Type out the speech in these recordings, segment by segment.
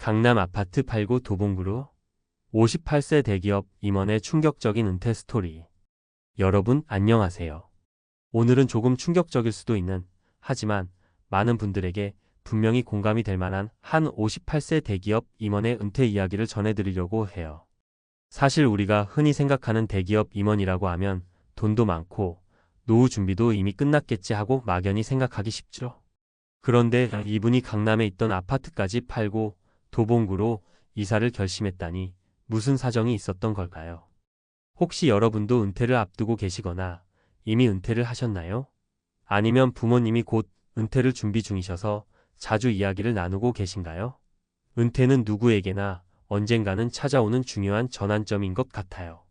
강남 아파트 팔고 도봉구로 58세 대기업 임원의 충격적인 은퇴 스토리. 여러분 안녕하세요. 오늘은 조금 충격적일 수도 있는, 하지만 많은 분들에게 분명히 공감이 될 만한 한 58세 대기업 임원의 은퇴 이야기를 전해드리려고 해요. 사실 우리가 흔히 생각하는 대기업 임원이라고 하면 돈도 많고 노후 준비도 이미 끝났겠지 하고 막연히 생각하기 쉽죠. 그런데 이분이 강남에 있던 아파트까지 팔고 도봉구로 이사를 결심했다니 무슨 사정이 있었던 걸까요? 혹시 여러분도 은퇴를 앞두고 계시거나 이미 은퇴를 하셨나요? 아니면 부모님이 곧 은퇴를 준비 중이셔서 자주 이야기를 나누고 계신가요? 은퇴는 누구에게나 언젠가는 찾아오는 중요한 전환점인 것 같아요.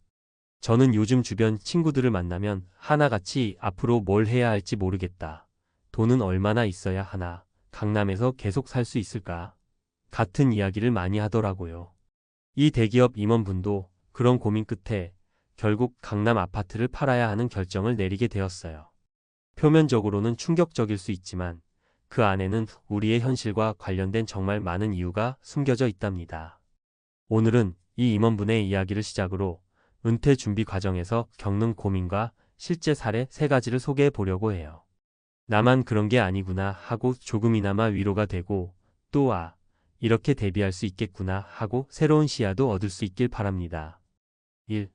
저는 요즘 주변 친구들을 만나면 하나같이 앞으로 뭘 해야 할지 모르겠다. 돈은 얼마나 있어야 하나? 강남에서 계속 살 수 있을까? 같은 이야기를 많이 하더라고요. 이 대기업 임원분도 그런 고민 끝에 결국 강남 아파트를 팔아야 하는 결정을 내리게 되었어요. 표면적으로는 충격적일 수 있지만 그 안에는 우리의 현실과 관련된 정말 많은 이유가 숨겨져 있답니다. 오늘은 이 임원분의 이야기를 시작으로 은퇴 준비 과정에서 겪는 고민과 실제 사례 3가지를 소개해 보려고 해요. 나만 그런 게 아니구나 하고 조금이나마 위로가 되고 또 이렇게 대비할 수 있겠구나 하고 새로운 시야도 얻을 수 있길 바랍니다. 1.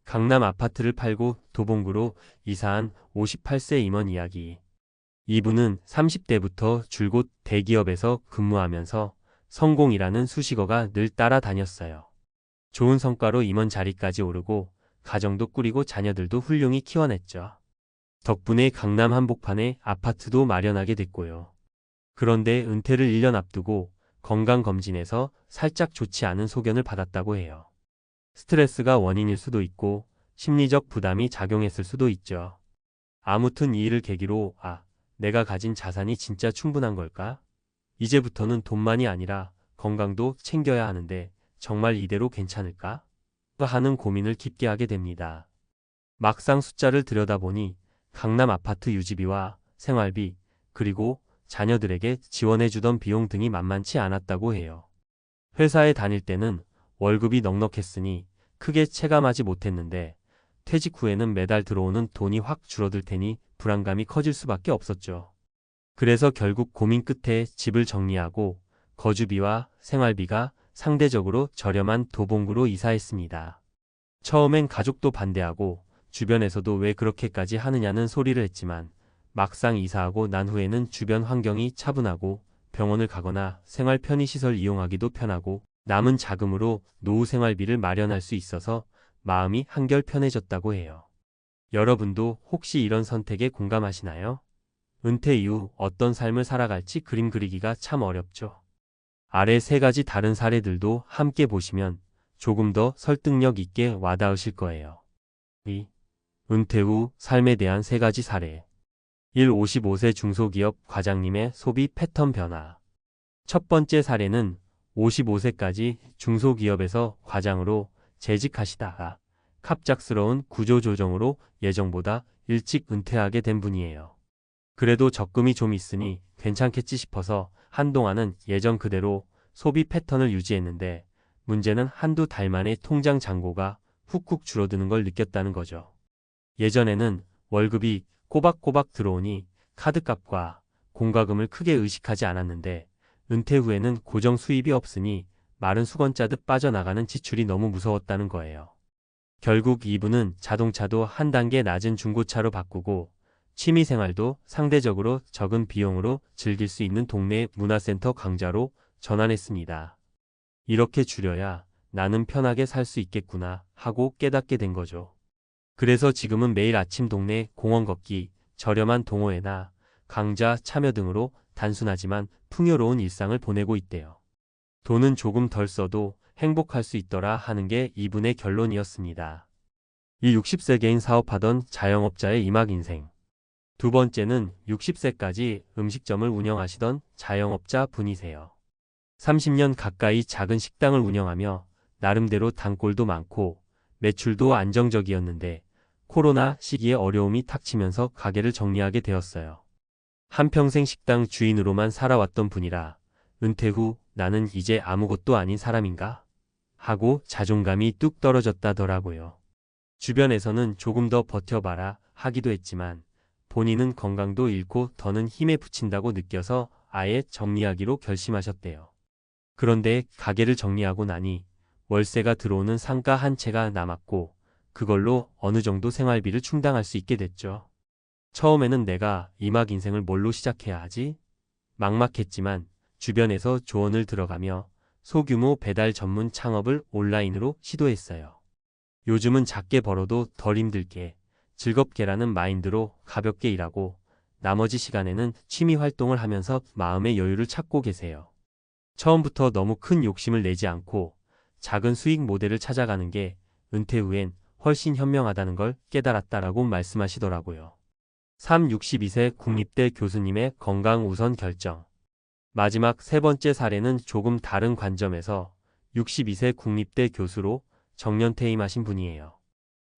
강남 아파트를 팔고 도봉구로 이사한 58세 임원 이야기. 이분은 30대부터 줄곧 대기업에서 근무하면서 성공이라는 수식어가 늘 따라다녔어요. 좋은 성과로 임원 자리까지 오르고 가정도 꾸리고 자녀들도 훌륭히 키워냈죠. 덕분에 강남 한복판에 아파트도 마련하게 됐고요. 그런데 은퇴를 1년 앞두고 건강검진에서 살짝 좋지 않은 소견을 받았다고 해요. 스트레스가 원인일 수도 있고 심리적 부담이 작용했을 수도 있죠. 아무튼 이 일을 계기로 내가 가진 자산이 진짜 충분한 걸까? 이제부터는 돈만이 아니라 건강도 챙겨야 하는데 정말 이대로 괜찮을까? 하는 고민을 깊게 하게 됩니다. 막상 숫자를 들여다보니 강남 아파트 유지비와 생활비, 그리고 자녀들에게 지원해주던 비용 등이 만만치 않았다고 해요. 회사에 다닐 때는 월급이 넉넉했으니 크게 체감하지 못했는데 퇴직 후에는 매달 들어오는 돈이 확 줄어들 테니 불안감이 커질 수밖에 없었죠. 그래서 결국 고민 끝에 집을 정리하고 거주비와 생활비가 상대적으로 저렴한 도봉구로 이사했습니다. 처음엔 가족도 반대하고 주변에서도 왜 그렇게까지 하느냐는 소리를 했지만 막상 이사하고 난 후에는 주변 환경이 차분하고 병원을 가거나 생활 편의시설 이용하기도 편하고 남은 자금으로 노후 생활비를 마련할 수 있어서 마음이 한결 편해졌다고 해요. 여러분도 혹시 이런 선택에 공감하시나요? 은퇴 이후 어떤 삶을 살아갈지 그림 그리기가 참 어렵죠. 아래 3가지 다른 사례들도 함께 보시면 조금 더 설득력 있게 와닿으실 거예요. 2. 은퇴 후 삶에 대한 3가지 사례. 1. 55세 중소기업 과장님의 소비 패턴 변화. 첫 번째 사례는 55세까지 중소기업에서 과장으로 재직하시다가 갑작스러운 구조조정으로 예정보다 일찍 은퇴하게 된 분이에요. 그래도 적금이 좀 있으니 괜찮겠지 싶어서 한동안은 예전 그대로 소비 패턴을 유지했는데 문제는 한두 달 만에 통장 잔고가 훅훅 줄어드는 걸 느꼈다는 거죠. 예전에는 월급이 꼬박꼬박 들어오니 카드값과 공과금을 크게 의식하지 않았는데 은퇴 후에는 고정 수입이 없으니 마른 수건 짜듯 빠져나가는 지출이 너무 무서웠다는 거예요. 결국 이분은 자동차도 한 단계 낮은 중고차로 바꾸고 취미생활도 상대적으로 적은 비용으로 즐길 수 있는 동네 문화센터 강좌로 전환했습니다. 이렇게 줄여야 나는 편하게 살 수 있겠구나 하고 깨닫게 된 거죠. 그래서 지금은 매일 아침 동네 공원 걷기, 저렴한 동호회나 강좌 참여 등으로 단순하지만 풍요로운 일상을 보내고 있대요. 돈은 조금 덜 써도 행복할 수 있더라 하는 게 이분의 결론이었습니다. 이 60세 개인 사업하던 자영업자의 이막 인생. 두 번째는 60세까지 음식점을 운영하시던 자영업자 분이세요. 30년 가까이 작은 식당을 운영하며 나름대로 단골도 많고 매출도 안정적이었는데 코로나 시기에 어려움이 닥치면서 가게를 정리하게 되었어요. 한평생 식당 주인으로만 살아왔던 분이라 은퇴 후 나는 이제 아무것도 아닌 사람인가? 하고 자존감이 뚝 떨어졌다더라고요. 주변에서는 조금 더 버텨봐라 하기도 했지만 본인은 건강도 잃고 더는 힘에 부친다고 느껴서 아예 정리하기로 결심하셨대요. 그런데 가게를 정리하고 나니 월세가 들어오는 상가 한 채가 남았고 그걸로 어느 정도 생활비를 충당할 수 있게 됐죠. 처음에는 내가 이막 인생을 뭘로 시작해야 하지? 막막했지만 주변에서 조언을 들어가며 소규모 배달 전문 창업을 온라인으로 시도했어요. 요즘은 작게 벌어도 덜 힘들게 즐겁게라는 마인드로 가볍게 일하고 나머지 시간에는 취미 활동을 하면서 마음의 여유를 찾고 계세요. 처음부터 너무 큰 욕심을 내지 않고 작은 수익 모델을 찾아가는 게 은퇴 후엔 훨씬 현명하다는 걸 깨달았다라고 말씀하시더라고요. 62세 국립대 교수님의 건강 우선 결정. 마지막 세 번째 사례는 조금 다른 관점에서 62세 국립대 교수로 정년 퇴임하신 분이에요.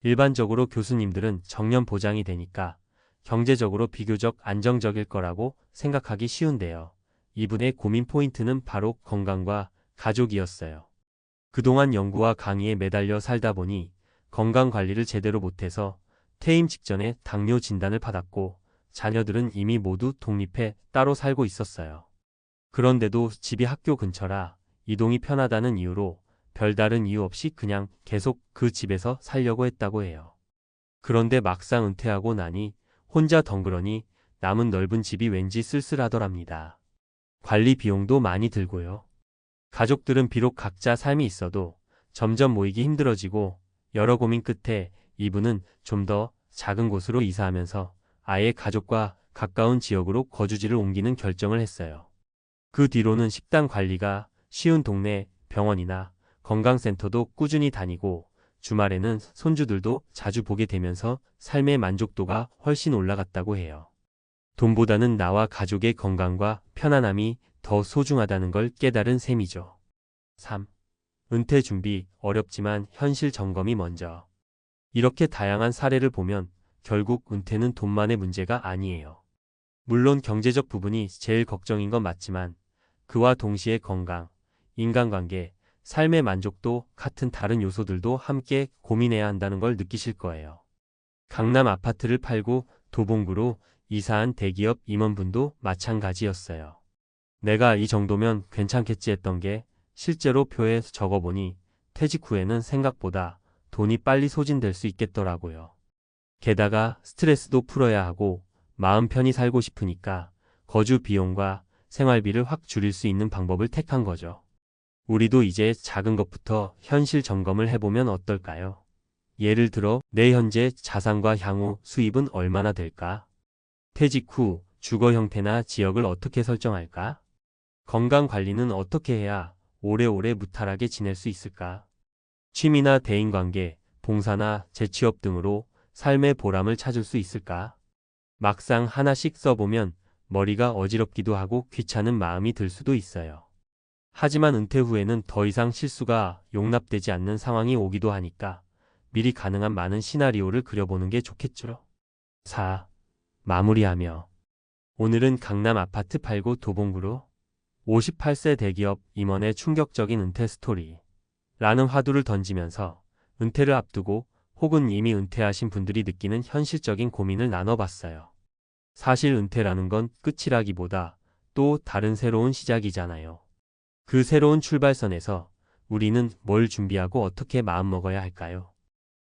일반적으로 교수님들은 정년 보장이 되니까 경제적으로 비교적 안정적일 거라고 생각하기 쉬운데요. 이분의 고민 포인트는 바로 건강과 가족이었어요. 그동안 연구와 강의에 매달려 살다 보니 건강 관리를 제대로 못해서 퇴임 직전에 당뇨 진단을 받았고 자녀들은 이미 모두 독립해 따로 살고 있었어요. 그런데도 집이 학교 근처라 이동이 편하다는 이유로 별다른 이유 없이 그냥 계속 그 집에서 살려고 했다고 해요. 그런데 막상 은퇴하고 나니 혼자 덩그러니 남은 넓은 집이 왠지 쓸쓸하더랍니다. 관리 비용도 많이 들고요. 가족들은 비록 각자 삶이 있어도 점점 모이기 힘들어지고 여러 고민 끝에 이분은 좀 더 작은 곳으로 이사하면서 아예 가족과 가까운 지역으로 거주지를 옮기는 결정을 했어요. 그 뒤로는 식단 관리가 쉬운 동네 병원이나 건강센터도 꾸준히 다니고 주말에는 손주들도 자주 보게 되면서 삶의 만족도가 훨씬 올라갔다고 해요. 돈보다는 나와 가족의 건강과 편안함이 더 소중하다는 걸 깨달은 셈이죠. 3. 은퇴 준비 어렵지만 현실 점검이 먼저. 이렇게 다양한 사례를 보면 결국 은퇴는 돈만의 문제가 아니에요. 물론 경제적 부분이 제일 걱정인 건 맞지만 그와 동시에 건강, 인간관계, 삶의 만족도 같은 다른 요소들도 함께 고민해야 한다는 걸 느끼실 거예요. 강남 아파트를 팔고 도봉구로 이사한 대기업 임원분도 마찬가지였어요. 내가 이 정도면 괜찮겠지 했던 게 실제로 표에 적어보니 퇴직 후에는 생각보다 돈이 빨리 소진될 수 있겠더라고요. 게다가 스트레스도 풀어야 하고 마음 편히 살고 싶으니까 거주 비용과 생활비를 확 줄일 수 있는 방법을 택한 거죠. 우리도 이제 작은 것부터 현실 점검을 해보면 어떨까요? 예를 들어 내 현재 자산과 향후 수입은 얼마나 될까? 퇴직 후 주거 형태나 지역을 어떻게 설정할까? 건강 관리는 어떻게 해야 오래오래 무탈하게 지낼 수 있을까? 취미나 대인관계, 봉사나 재취업 등으로 삶의 보람을 찾을 수 있을까? 막상 하나씩 써보면 머리가 어지럽기도 하고 귀찮은 마음이 들 수도 있어요. 하지만 은퇴 후에는 더 이상 실수가 용납되지 않는 상황이 오기도 하니까 미리 가능한 많은 시나리오를 그려보는 게 좋겠죠. 4. 마무리하며 오늘은 강남 아파트 팔고 도봉구로 58세 대기업 임원의 충격적인 은퇴 스토리 라는 화두를 던지면서 은퇴를 앞두고 혹은 이미 은퇴하신 분들이 느끼는 현실적인 고민을 나눠봤어요. 사실 은퇴라는 건 끝이라기보다 또 다른 새로운 시작이잖아요. 그 새로운 출발선에서 우리는 뭘 준비하고 어떻게 마음먹어야 할까요?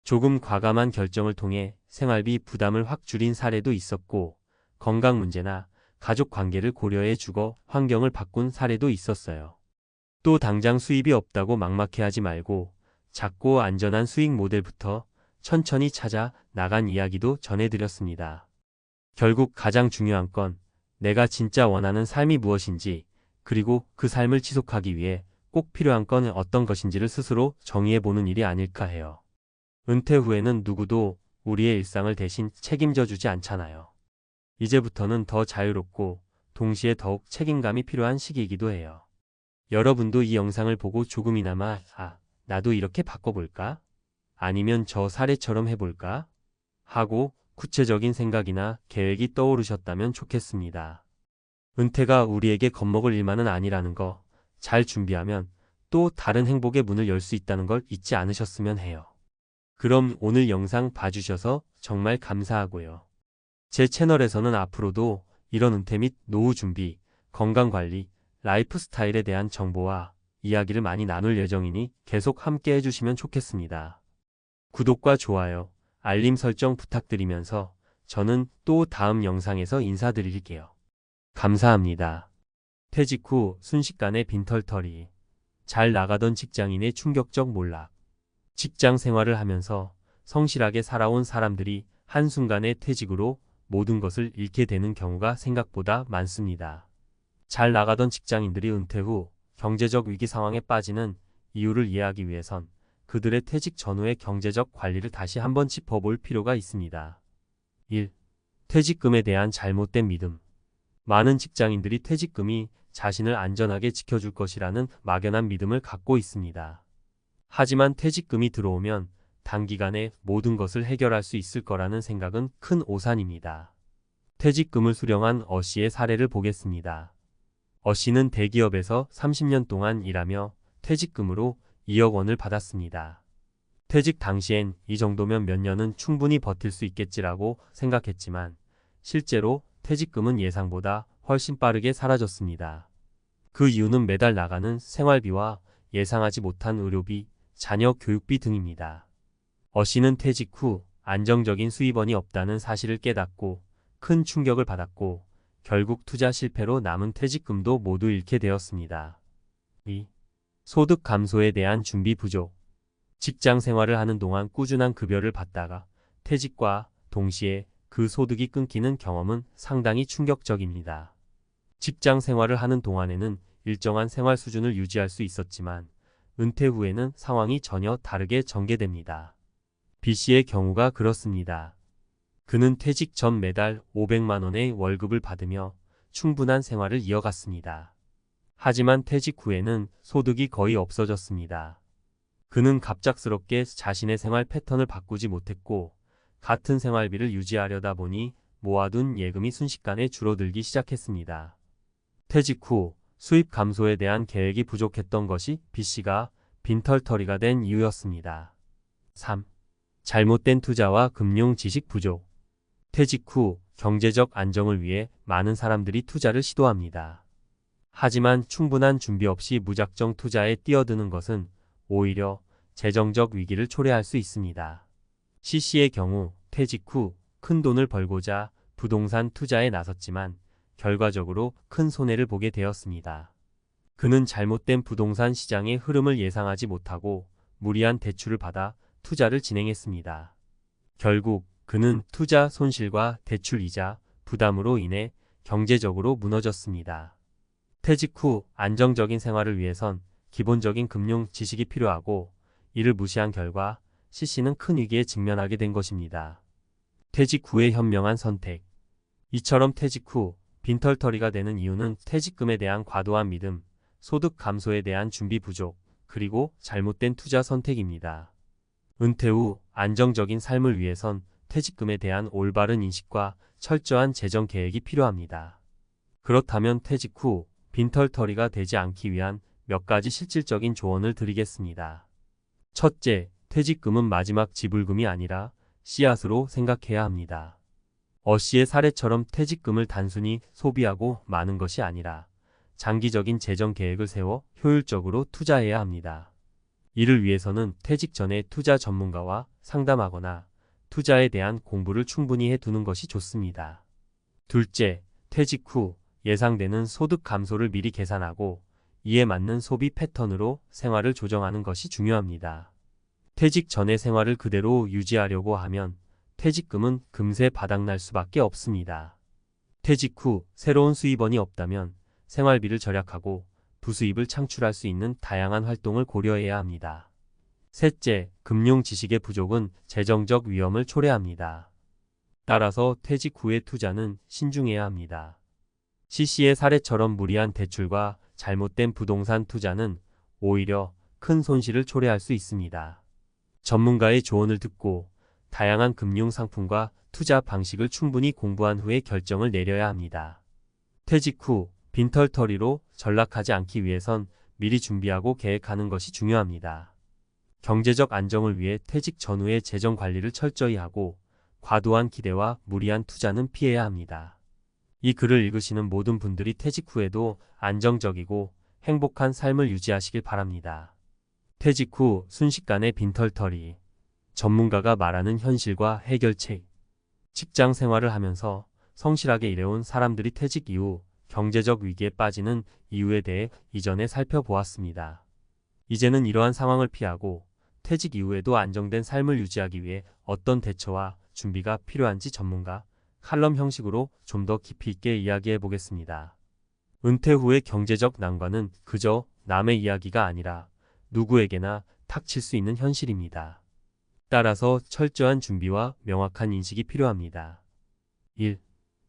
조금 과감한 결정을 통해 생활비 부담을 확 줄인 사례도 있었고 건강 문제나 가족 관계를 고려해 주거 환경을 바꾼 사례도 있었어요. 또 당장 수입이 없다고 막막해하지 말고 작고 안전한 수익 모델부터 천천히 찾아 나간 이야기도 전해드렸습니다. 결국 가장 중요한 건 내가 진짜 원하는 삶이 무엇인지 그리고 그 삶을 지속하기 위해 꼭 필요한 건 어떤 것인지를 스스로 정의해보는 일이 아닐까 해요. 은퇴 후에는 누구도 우리의 일상을 대신 책임져 주지 않잖아요. 이제부터는 더 자유롭고 동시에 더욱 책임감이 필요한 시기이기도 해요. 여러분도 이 영상을 보고 조금이나마 나도 이렇게 바꿔볼까? 아니면 저 사례처럼 해볼까? 하고 구체적인 생각이나 계획이 떠오르셨다면 좋겠습니다. 은퇴가 우리에게 겁먹을 일만은 아니라는 거 잘 준비하면 또 다른 행복의 문을 열 수 있다는 걸 잊지 않으셨으면 해요. 그럼 오늘 영상 봐주셔서 정말 감사하고요. 제 채널에서는 앞으로도 이런 은퇴 및 노후 준비, 건강관리, 라이프 스타일에 대한 정보와 이야기를 많이 나눌 예정이니 계속 함께 해주시면 좋겠습니다. 구독과 좋아요, 알림 설정 부탁드리면서 저는 또 다음 영상에서 인사드릴게요. 감사합니다. 퇴직 후 순식간에 빈털터리. 잘 나가던 직장인의 충격적 몰락. 직장 생활을 하면서 성실하게 살아온 사람들이 한순간에 퇴직으로 모든 것을 잃게 되는 경우가 생각보다 많습니다. 잘 나가던 직장인들이 은퇴 후 경제적 위기 상황에 빠지는 이유를 이해하기 위해선 그들의 퇴직 전후의 경제적 관리를 다시 한번 짚어볼 필요가 있습니다. 1. 퇴직금에 대한 잘못된 믿음. 많은 직장인들이 퇴직금이 자신을 안전하게 지켜줄 것이라는 막연한 믿음을 갖고 있습니다. 하지만 퇴직금이 들어오면 단기간에 모든 것을 해결할 수 있을 거라는 생각은 큰 오산입니다. 퇴직금을 수령한 어 씨의 사례를 보겠습니다. 어 씨는 대기업에서 30년 동안 일하며 퇴직금으로 2억 원을 받았습니다. 퇴직 당시엔 이 정도면 몇 년은 충분히 버틸 수 있겠지라고 생각했지만 실제로 퇴직금은 예상보다 훨씬 빠르게 사라졌습니다. 그 이유는 매달 나가는 생활비와 예상하지 못한 의료비, 자녀 교육비 등입니다. 어 씨는 퇴직 후 안정적인 수입원이 없다는 사실을 깨닫고 큰 충격을 받았고 결국 투자 실패로 남은 퇴직금도 모두 잃게 되었습니다. 2. 소득 감소에 대한 준비 부족. 직장 생활을 하는 동안 꾸준한 급여를 받다가 퇴직과 동시에 그 소득이 끊기는 경험은 상당히 충격적입니다. 직장 생활을 하는 동안에는 일정한 생활 수준을 유지할 수 있었지만 은퇴 후에는 상황이 전혀 다르게 전개됩니다. B 씨의 경우가 그렇습니다. 그는 퇴직 전 매달 500만 원의 월급을 받으며 충분한 생활을 이어갔습니다. 하지만 퇴직 후에는 소득이 거의 없어졌습니다. 그는 갑작스럽게 자신의 생활 패턴을 바꾸지 못했고 같은 생활비를 유지하려다 보니 모아둔 예금이 순식간에 줄어들기 시작했습니다. 퇴직 후 수입 감소에 대한 계획이 부족했던 것이 B 씨가 빈털터리가 된 이유였습니다. 3. 잘못된 투자와 금융 지식 부족. 퇴직 후 경제적 안정을 위해 많은 사람들이 투자를 시도합니다. 하지만 충분한 준비 없이 무작정 투자에 뛰어드는 것은 오히려 재정적 위기를 초래할 수 있습니다. C 씨의 경우 퇴직 후 큰 돈을 벌고자 부동산 투자에 나섰지만 결과적으로 큰 손해를 보게 되었습니다. 그는 잘못된 부동산 시장의 흐름을 예상하지 못하고 무리한 대출을 받아 투자를 진행했습니다. 결국 그는 투자 손실과 대출 이자 부담으로 인해 경제적으로 무너졌습니다. 퇴직 후 안정적인 생활을 위해선 기본적인 금융 지식이 필요하고 이를 무시한 결과 C씨는 큰 위기에 직면하게 된 것입니다. 퇴직 후의 현명한 선택. 이처럼 퇴직 후 빈털터리가 되는 이유는 퇴직금에 대한 과도한 믿음, 소득 감소에 대한 준비 부족, 그리고 잘못된 투자 선택입니다. 은퇴 후 안정적인 삶을 위해선 퇴직금에 대한 올바른 인식과 철저한 재정 계획이 필요합니다. 그렇다면 퇴직 후 빈털터리가 되지 않기 위한 몇 가지 실질적인 조언을 드리겠습니다. 첫째, 퇴직금은 마지막 지불금이 아니라 씨앗으로 생각해야 합니다. 어 씨의 사례처럼 퇴직금을 단순히 소비하고 마는 것이 아니라 장기적인 재정 계획을 세워 효율적으로 투자해야 합니다. 이를 위해서는 퇴직 전에 투자 전문가와 상담하거나 투자에 대한 공부를 충분히 해두는 것이 좋습니다. 둘째, 퇴직 후 예상되는 소득 감소를 미리 계산하고 이에 맞는 소비 패턴으로 생활을 조정하는 것이 중요합니다. 퇴직 전의 생활을 그대로 유지하려고 하면 퇴직금은 금세 바닥날 수밖에 없습니다. 퇴직 후 새로운 수입원이 없다면 생활비를 절약하고 부수입을 창출할 수 있는 다양한 활동을 고려해야 합니다. 셋째, 금융 지식의 부족은 재정적 위험을 초래합니다. 따라서 퇴직 후의 투자는 신중해야 합니다. C씨의 사례처럼 무리한 대출과 잘못된 부동산 투자는 오히려 큰 손실을 초래할 수 있습니다. 전문가의 조언을 듣고 다양한 금융 상품과 투자 방식을 충분히 공부한 후에 결정을 내려야 합니다. 퇴직 후 빈털터리로 전락하지 않기 위해선 미리 준비하고 계획하는 것이 중요합니다. 경제적 안정을 위해 퇴직 전후의 재정 관리를 철저히 하고 과도한 기대와 무리한 투자는 피해야 합니다. 이 글을 읽으시는 모든 분들이 퇴직 후에도 안정적이고 행복한 삶을 유지하시길 바랍니다. 퇴직 후 순식간에 빈털터리. 전문가가 말하는 현실과 해결책. 직장 생활을 하면서 성실하게 일해온 사람들이 퇴직 이후 경제적 위기에 빠지는 이유에 대해 이전에 살펴보았습니다. 이제는 이러한 상황을 피하고 퇴직 이후에도 안정된 삶을 유지하기 위해 어떤 대처와 준비가 필요한지 전문가 칼럼 형식으로 좀 더 깊이 있게 이야기해 보겠습니다. 은퇴 후의 경제적 난관은 그저 남의 이야기가 아니라 누구에게나 닥칠 수 있는 현실입니다. 따라서 철저한 준비와 명확한 인식이 필요합니다. 1.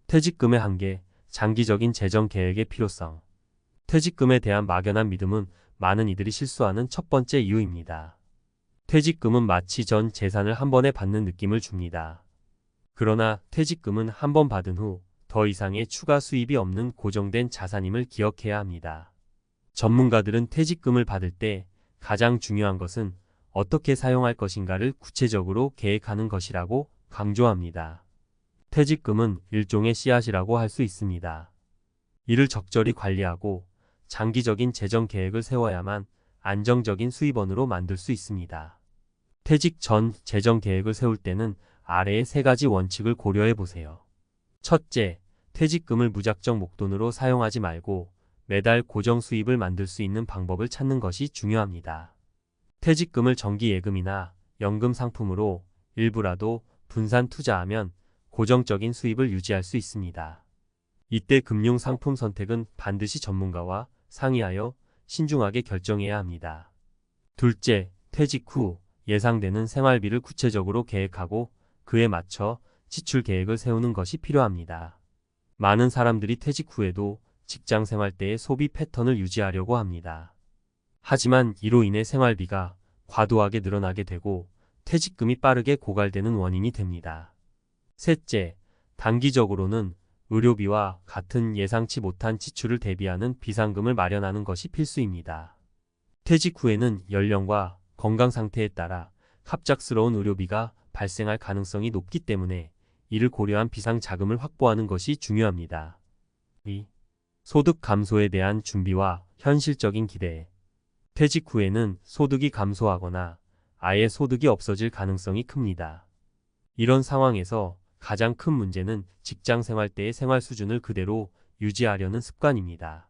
퇴직금의 한계, 장기적인 재정 계획의 필요성. 퇴직금에 대한 막연한 믿음은 많은 이들이 실수하는 첫 번째 이유입니다. 퇴직금은 마치 전 재산을 한 번에 받는 느낌을 줍니다. 그러나 퇴직금은 한 번 받은 후 더 이상의 추가 수입이 없는 고정된 자산임을 기억해야 합니다. 전문가들은 퇴직금을 받을 때 가장 중요한 것은 어떻게 사용할 것인가를 구체적으로 계획하는 것이라고 강조합니다. 퇴직금은 일종의 씨앗이라고 할 수 있습니다. 이를 적절히 관리하고 장기적인 재정 계획을 세워야만 안정적인 수입원으로 만들 수 있습니다. 퇴직 전 재정 계획을 세울 때는 아래의 세 가지 원칙을 고려해 보세요. 첫째, 퇴직금을 무작정 목돈으로 사용하지 말고 매달 고정 수입을 만들 수 있는 방법을 찾는 것이 중요합니다. 퇴직금을 정기예금이나 연금 상품으로 일부라도 분산 투자하면 고정적인 수입을 유지할 수 있습니다. 이때 금융 상품 선택은 반드시 전문가와 상의하여 신중하게 결정해야 합니다. 둘째, 퇴직 후 예상되는 생활비를 구체적으로 계획하고 그에 맞춰 지출 계획을 세우는 것이 필요합니다. 많은 사람들이 퇴직 후에도 직장 생활 때의 소비 패턴을 유지하려고 합니다. 하지만 이로 인해 생활비가 과도하게 늘어나게 되고 퇴직금이 빠르게 고갈되는 원인이 됩니다. 셋째, 단기적으로는 의료비와 같은 예상치 못한 지출을 대비하는 비상금을 마련하는 것이 필수입니다. 퇴직 후에는 연령과 건강 상태에 따라 갑작스러운 의료비가 발생할 가능성이 높기 때문에 이를 고려한 비상 자금을 확보하는 것이 중요합니다. 2. 소득 감소에 대한 준비와 현실적인 기대. 퇴직 후에는 소득이 감소하거나 아예 소득이 없어질 가능성이 큽니다. 이런 상황에서 가장 큰 문제는 직장 생활 때의 생활 수준을 그대로 유지하려는 습관입니다.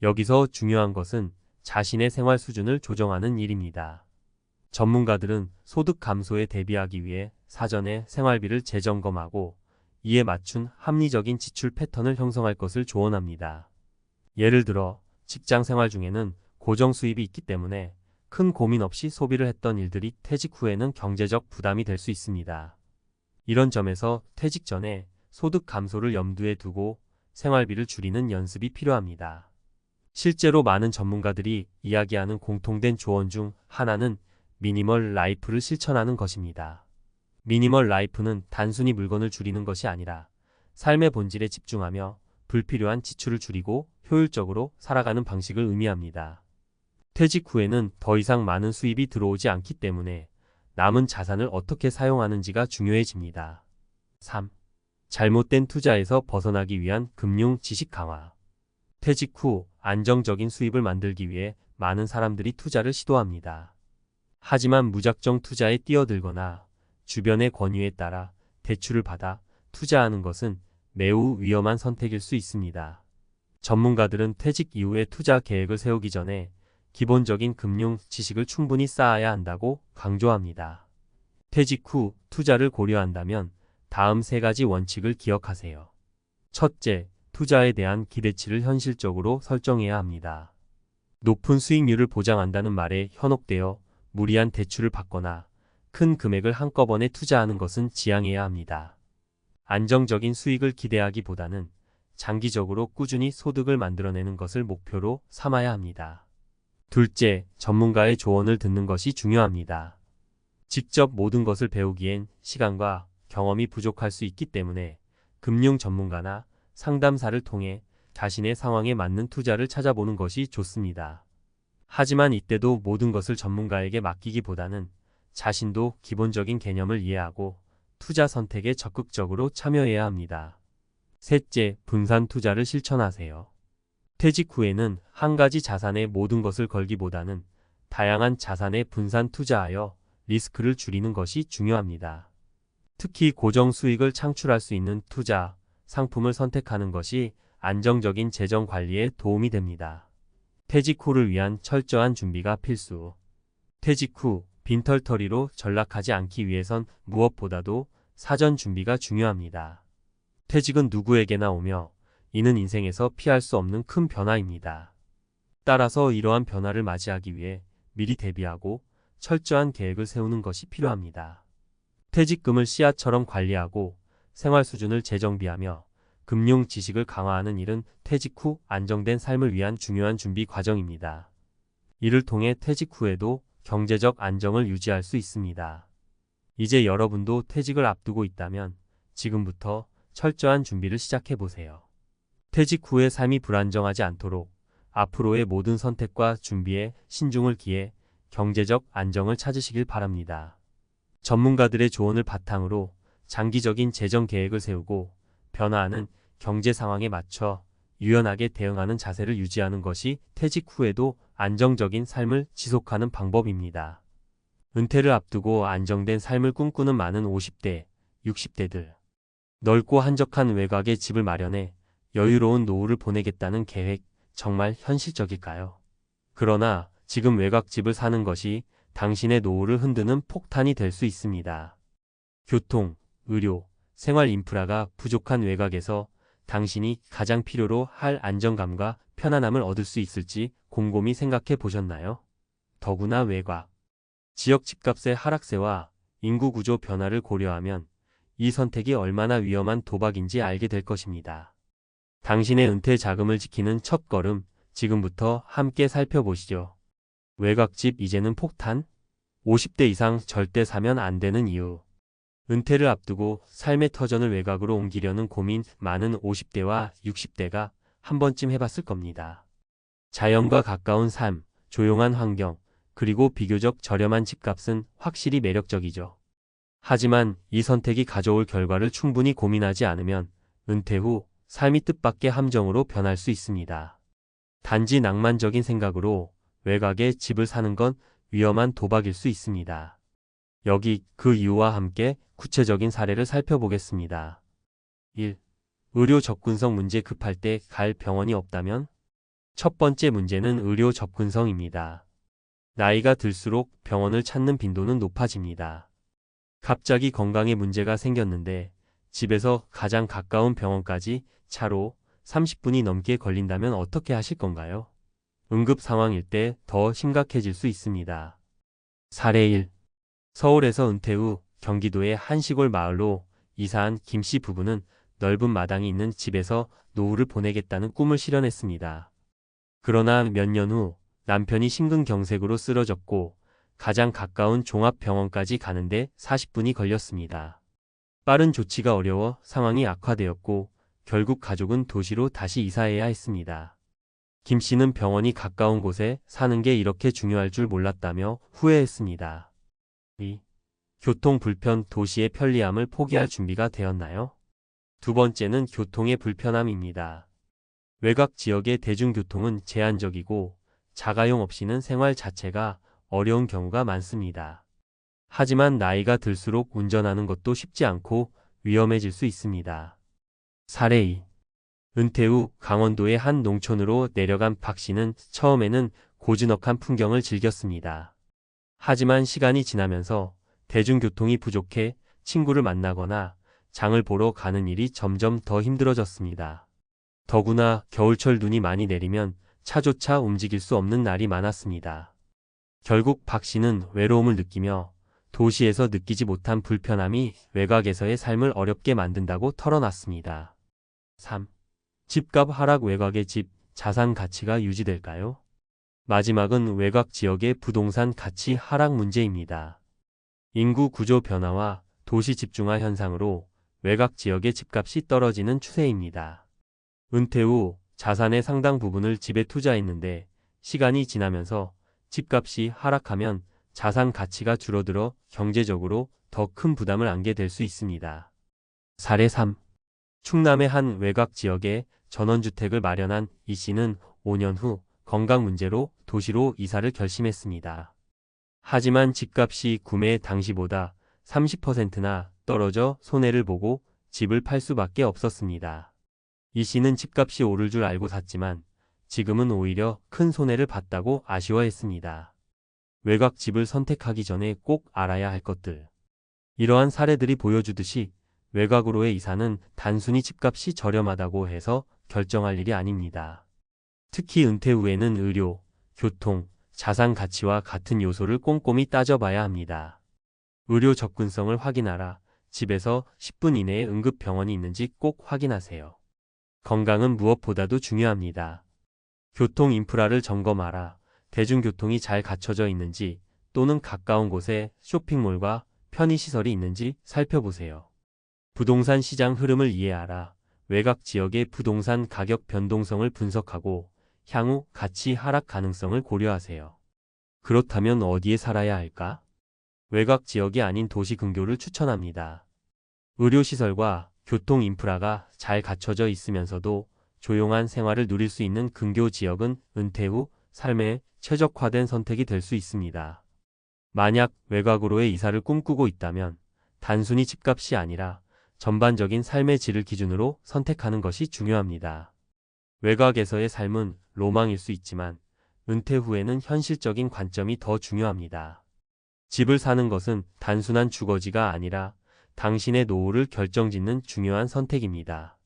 여기서 중요한 것은 자신의 생활 수준을 조정하는 일입니다. 전문가들은 소득 감소에 대비하기 위해 사전에 생활비를 재점검하고 이에 맞춘 합리적인 지출 패턴을 형성할 것을 조언합니다. 예를 들어 직장 생활 중에는 고정 수입이 있기 때문에 큰 고민 없이 소비를 했던 일들이 퇴직 후에는 경제적 부담이 될 수 있습니다. 이런 점에서 퇴직 전에 소득 감소를 염두에 두고 생활비를 줄이는 연습이 필요합니다. 실제로 많은 전문가들이 이야기하는 공통된 조언 중 하나는 미니멀 라이프를 실천하는 것입니다. 미니멀 라이프는 단순히 물건을 줄이는 것이 아니라 삶의 본질에 집중하며 불필요한 지출을 줄이고 효율적으로 살아가는 방식을 의미합니다. 퇴직 후에는 더 이상 많은 수입이 들어오지 않기 때문에 남은 자산을 어떻게 사용하는지가 중요해집니다. 3. 잘못된 투자에서 벗어나기 위한 금융 지식 강화. 퇴직 후 안정적인 수입을 만들기 위해 많은 사람들이 투자를 시도합니다. 하지만 무작정 투자에 뛰어들거나 주변의 권유에 따라 대출을 받아 투자하는 것은 매우 위험한 선택일 수 있습니다. 전문가들은 퇴직 이후에 투자 계획을 세우기 전에 기본적인 금융 지식을 충분히 쌓아야 한다고 강조합니다. 퇴직 후 투자를 고려한다면 다음 세 가지 원칙을 기억하세요. 첫째, 투자에 대한 기대치를 현실적으로 설정해야 합니다. 높은 수익률을 보장한다는 말에 현혹되어 무리한 대출을 받거나 큰 금액을 한꺼번에 투자하는 것은 지양해야 합니다. 안정적인 수익을 기대하기보다는 장기적으로 꾸준히 소득을 만들어내는 것을 목표로 삼아야 합니다. 둘째, 전문가의 조언을 듣는 것이 중요합니다. 직접 모든 것을 배우기엔 시간과 경험이 부족할 수 있기 때문에 금융 전문가나 상담사를 통해 자신의 상황에 맞는 투자를 찾아보는 것이 좋습니다. 하지만 이때도 모든 것을 전문가에게 맡기기보다는 자신도 기본적인 개념을 이해하고 투자 선택에 적극적으로 참여해야 합니다. 셋째, 분산 투자를 실천하세요. 퇴직 후에는 한 가지 자산에 모든 것을 걸기보다는 다양한 자산에 분산 투자하여 리스크를 줄이는 것이 중요합니다. 특히 고정 수익을 창출할 수 있는 투자, 상품을 선택하는 것이 안정적인 재정 관리에 도움이 됩니다. 퇴직 후를 위한 철저한 준비가 필수. 퇴직 후 빈털터리로 전락하지 않기 위해선 무엇보다도 사전 준비가 중요합니다. 퇴직은 누구에게나 오며 이는 인생에서 피할 수 없는 큰 변화입니다. 따라서 이러한 변화를 맞이하기 위해 미리 대비하고 철저한 계획을 세우는 것이 필요합니다. 퇴직금을 씨앗처럼 관리하고 생활 수준을 재정비하며 금융 지식을 강화하는 일은 퇴직 후 안정된 삶을 위한 중요한 준비 과정입니다. 이를 통해 퇴직 후에도 경제적 안정을 유지할 수 있습니다. 이제 여러분도 퇴직을 앞두고 있다면 지금부터 철저한 준비를 시작해 보세요. 퇴직 후의 삶이 불안정하지 않도록 앞으로의 모든 선택과 준비에 신중을 기해 경제적 안정을 찾으시길 바랍니다. 전문가들의 조언을 바탕으로 장기적인 재정 계획을 세우고 변화하는 경제 상황에 맞춰 유연하게 대응하는 자세를 유지하는 것이 퇴직 후에도 안정적인 삶을 지속하는 방법입니다. 은퇴를 앞두고 안정된 삶을 꿈꾸는 많은 50대, 60대들. 넓고 한적한 외곽에 집을 마련해 여유로운 노후를 보내겠다는 계획, 정말 현실적일까요? 그러나 지금 외곽집을 사는 것이 당신의 노후를 흔드는 폭탄이 될 수 있습니다. 교통, 의료, 생활 인프라가 부족한 외곽에서 당신이 가장 필요로 할 안정감과 편안함을 얻을 수 있을지 곰곰이 생각해 보셨나요? 더구나 외곽. 지역 집값의 하락세와 인구 구조 변화를 고려하면 이 선택이 얼마나 위험한 도박인지 알게 될 것입니다. 당신의 은퇴 자금을 지키는 첫걸음, 지금부터 함께 살펴보시죠. 외곽집 이제는 폭탄? 50대 이상 절대 사면 안 되는 이유. 은퇴를 앞두고 삶의 터전을 외곽으로 옮기려는 고민 많은 50대와 60대가 한 번쯤 해봤을 겁니다. 자연과 가까운 삶, 조용한 환경, 그리고 비교적 저렴한 집값은 확실히 매력적이죠. 하지만 이 선택이 가져올 결과를 충분히 고민하지 않으면 은퇴 후 삶이 뜻밖의 함정으로 변할 수 있습니다. 단지 낭만적인 생각으로 외곽에 집을 사는 건 위험한 도박일 수 있습니다. 여기 그 이유와 함께 구체적인 사례를 살펴보겠습니다. 1. 의료 접근성 문제. 급할 때 갈 병원이 없다면? 첫 번째 문제는 의료 접근성입니다. 나이가 들수록 병원을 찾는 빈도는 높아집니다. 갑자기 건강에 문제가 생겼는데 집에서 가장 가까운 병원까지 차로 30분이 넘게 걸린다면 어떻게 하실 건가요? 응급 상황일 때 더 심각해질 수 있습니다. 사례 1. 서울에서 은퇴 후 경기도의 한 시골 마을로 이사한 김씨 부부는 넓은 마당이 있는 집에서 노후를 보내겠다는 꿈을 실현했습니다. 그러나 몇 년 후 남편이 심근경색으로 쓰러졌고 가장 가까운 종합병원까지 가는데 40분이 걸렸습니다. 빠른 조치가 어려워 상황이 악화되었고 결국 가족은 도시로 다시 이사해야 했습니다. 김 씨는 병원이 가까운 곳에 사는 게 이렇게 중요할 줄 몰랐다며 후회했습니다. 2. 교통 불편. 도시의 편리함을 포기할 준비가 되었나요? 두 번째는 교통의 불편함입니다. 외곽 지역의 대중교통은 제한적이고 자가용 없이는 생활 자체가 어려운 경우가 많습니다. 하지만 나이가 들수록 운전하는 것도 쉽지 않고 위험해질 수 있습니다. 사례 2. 은퇴 후 강원도의 한 농촌으로 내려간 박 씨는 처음에는 고즈넉한 풍경을 즐겼습니다. 하지만 시간이 지나면서 대중교통이 부족해 친구를 만나거나 장을 보러 가는 일이 점점 더 힘들어졌습니다. 더구나 겨울철 눈이 많이 내리면 차조차 움직일 수 없는 날이 많았습니다. 결국 박 씨는 외로움을 느끼며 도시에서 느끼지 못한 불편함이 외곽에서의 삶을 어렵게 만든다고 털어놨습니다. 3. 집값 하락. 외곽의 집, 자산 가치가 유지될까요? 마지막은 외곽 지역의 부동산 가치 하락 문제입니다. 인구 구조 변화와 도시 집중화 현상으로 외곽 지역의 집값이 떨어지는 추세입니다. 은퇴 후 자산의 상당 부분을 집에 투자했는데 시간이 지나면서 집값이 하락하면 자산 가치가 줄어들어 경제적으로 더 큰 부담을 안게 될 수 있습니다. 사례 3. 충남의 한 외곽 지역에 전원주택을 마련한 이 씨는 5년 후 건강 문제로 도시로 이사를 결심했습니다. 하지만 집값이 구매 당시보다 30%나 떨어져 손해를 보고 집을 팔 수밖에 없었습니다. 이 씨는 집값이 오를 줄 알고 샀지만 지금은 오히려 큰 손해를 봤다고 아쉬워했습니다. 외곽 집을 선택하기 전에 꼭 알아야 할 것들. 이러한 사례들이 보여주듯이 외곽으로의 이사는 단순히 집값이 저렴하다고 해서 결정할 일이 아닙니다. 특히 은퇴 후에는 의료, 교통, 자산 가치와 같은 요소를 꼼꼼히 따져봐야 합니다. 의료 접근성을 확인하라. 집에서 10분 이내에 응급병원이 있는지 꼭 확인하세요. 건강은 무엇보다도 중요합니다. 교통 인프라를 점검하라. 대중교통이 잘 갖춰져 있는지 또는 가까운 곳에 쇼핑몰과 편의시설이 있는지 살펴보세요. 부동산 시장 흐름을 이해하라. 외곽 지역의 부동산 가격 변동성을 분석하고 향후 가치 하락 가능성을 고려하세요. 그렇다면 어디에 살아야 할까? 외곽 지역이 아닌 도시 근교를 추천합니다. 의료시설과 교통 인프라가 잘 갖춰져 있으면서도 조용한 생활을 누릴 수 있는 근교 지역은 은퇴 후 삶에 최적화된 선택이 될 수 있습니다. 만약 외곽으로의 이사를 꿈꾸고 있다면 단순히 집값이 아니라 전반적인 삶의 질을 기준으로 선택하는 것이 중요합니다. 외곽에서의 삶은 로망일 수 있지만 은퇴 후에는 현실적인 관점이 더 중요합니다. 집을 사는 것은 단순한 주거지가 아니라 당신의 노후를 결정짓는 중요한 선택입니다.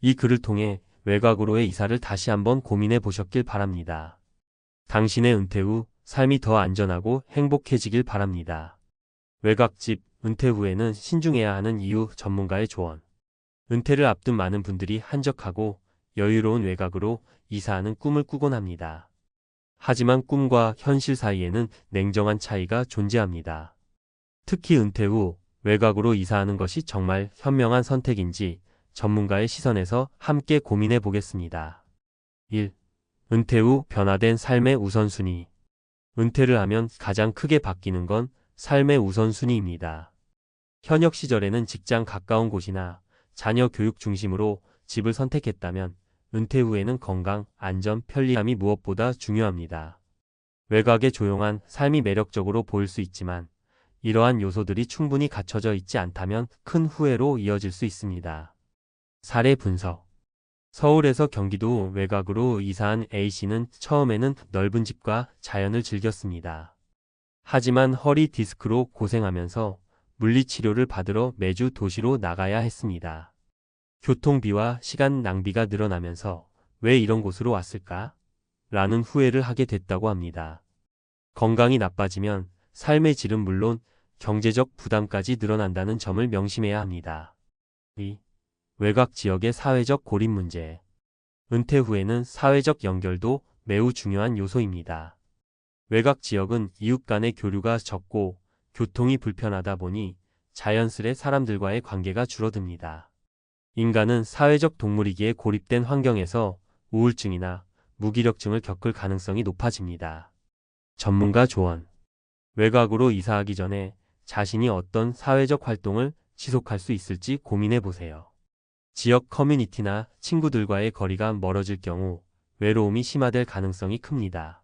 이 글을 통해 외곽으로의 이사를 다시 한번 고민해 보셨길 바랍니다. 당신의 은퇴 후 삶이 더 안전하고 행복해지길 바랍니다. 외곽집, 은퇴 후에는 신중해야 하는 이유 전문가의 조언. 은퇴를 앞둔 많은 분들이 한적하고 여유로운 외곽으로 이사하는 꿈을 꾸곤 합니다. 하지만 꿈과 현실 사이에는 냉정한 차이가 존재합니다. 특히 은퇴 후 외곽으로 이사하는 것이 정말 현명한 선택인지 전문가의 시선에서 함께 고민해 보겠습니다. 1. 은퇴 후 변화된 삶의 우선순위. 은퇴를 하면 가장 크게 바뀌는 건 삶의 우선순위입니다. 현역 시절에는 직장 가까운 곳이나 자녀 교육 중심으로 집을 선택했다면 은퇴 후에는 건강, 안전, 편리함이 무엇보다 중요합니다. 외곽의 조용한 삶이 매력적으로 보일 수 있지만 이러한 요소들이 충분히 갖춰져 있지 않다면 큰 후회로 이어질 수 있습니다. 사례 분석. 서울에서 경기도 외곽으로 이사한 A씨는 처음에는 넓은 집과 자연을 즐겼습니다. 하지만 허리 디스크로 고생하면서 물리치료를 받으러 매주 도시로 나가야 했습니다. 교통비와 시간 낭비가 늘어나면서 왜 이런 곳으로 왔을까? 라는 후회를 하게 됐다고 합니다. 건강이 나빠지면 삶의 질은 물론 경제적 부담까지 늘어난다는 점을 명심해야 합니다. 2. 외곽 지역의 사회적 고립 문제. 은퇴 후에는 사회적 연결도 매우 중요한 요소입니다. 외곽 지역은 이웃 간의 교류가 적고 교통이 불편하다 보니 자연스레 사람들과의 관계가 줄어듭니다. 인간은 사회적 동물이기에 고립된 환경에서 우울증이나 무기력증을 겪을 가능성이 높아집니다. 전문가 조언. 외곽으로 이사하기 전에 자신이 어떤 사회적 활동을 지속할 수 있을지 고민해 보세요. 지역 커뮤니티나 친구들과의 거리가 멀어질 경우 외로움이 심화될 가능성이 큽니다.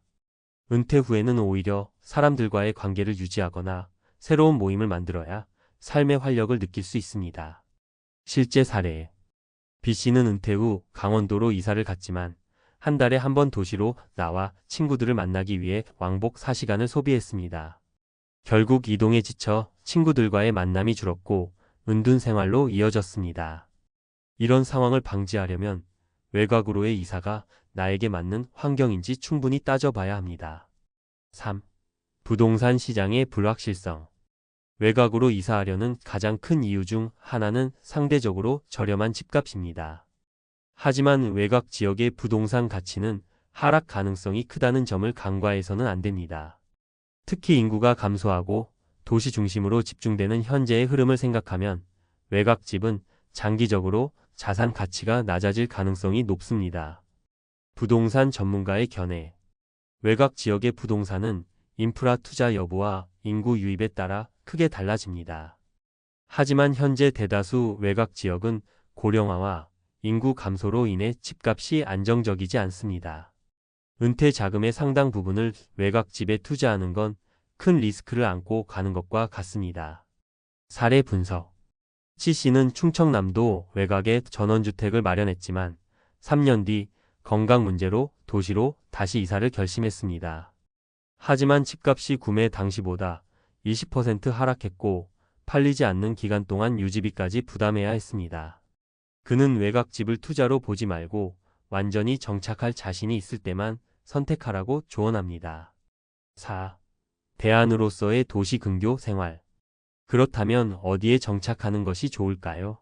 은퇴 후에는 오히려 사람들과의 관계를 유지하거나 새로운 모임을 만들어야 삶의 활력을 느낄 수 있습니다. 실제 사례. B씨는 은퇴 후 강원도로 이사를 갔지만 한 달에 한 번 도시로 나와 친구들을 만나기 위해 왕복 4시간을 소비했습니다. 결국 이동에 지쳐 친구들과의 만남이 줄었고 은둔 생활로 이어졌습니다. 이런 상황을 방지하려면 외곽으로의 이사가 나에게 맞는 환경인지 충분히 따져봐야 합니다. 3. 부동산 시장의 불확실성. 외곽으로 이사하려는 가장 큰 이유 중 하나는 상대적으로 저렴한 집값입니다. 하지만 외곽 지역의 부동산 가치는 하락 가능성이 크다는 점을 간과해서는 안 됩니다. 특히 인구가 감소하고 도시 중심으로 집중되는 현재의 흐름을 생각하면 외곽 집은 장기적으로 자산 가치가 낮아질 가능성이 높습니다. 부동산 전문가의 견해. 외곽 지역의 부동산은 인프라 투자 여부와 인구 유입에 따라 크게 달라집니다. 하지만 현재 대다수 외곽 지역은 고령화와 인구 감소로 인해 집값이 안정적이지 않습니다. 은퇴 자금의 상당 부분을 외곽 집에 투자하는 건 큰 리스크를 안고 가는 것과 같습니다. 사례 분석. C 씨는 충청남도 외곽에 전원주택을 마련했지만 3년 뒤 건강 문제로 도시로 다시 이사를 결심했습니다. 하지만 집값이 구매 당시보다 20% 하락했고 팔리지 않는 기간 동안 유지비까지 부담해야 했습니다. 그는 외곽집을 투자로 보지 말고 완전히 정착할 자신이 있을 때만 선택하라고 조언합니다. 4. 대안으로서의 도시 근교 생활. 그렇다면 어디에 정착하는 것이 좋을까요?